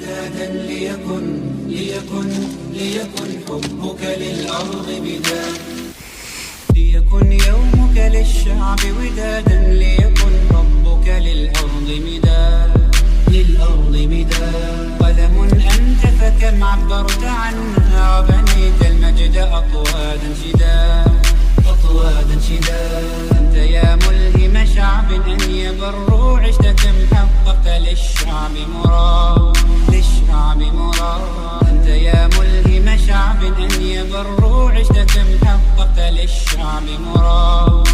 ودادا ليكن حبك للأرض بداد. ليكن يومك للشعب ودادا، ليكن حبك للأرض مداد. قلم أنت فكم عبرت عنها، وبنيت المجد أطوادا شداد. أنت يا ملهم شعب أن يبروا، عشت كم حققت للشعب مراد. أنت يا ملهم شعب أن يبروا، عشت كم حققت للشعب مراد.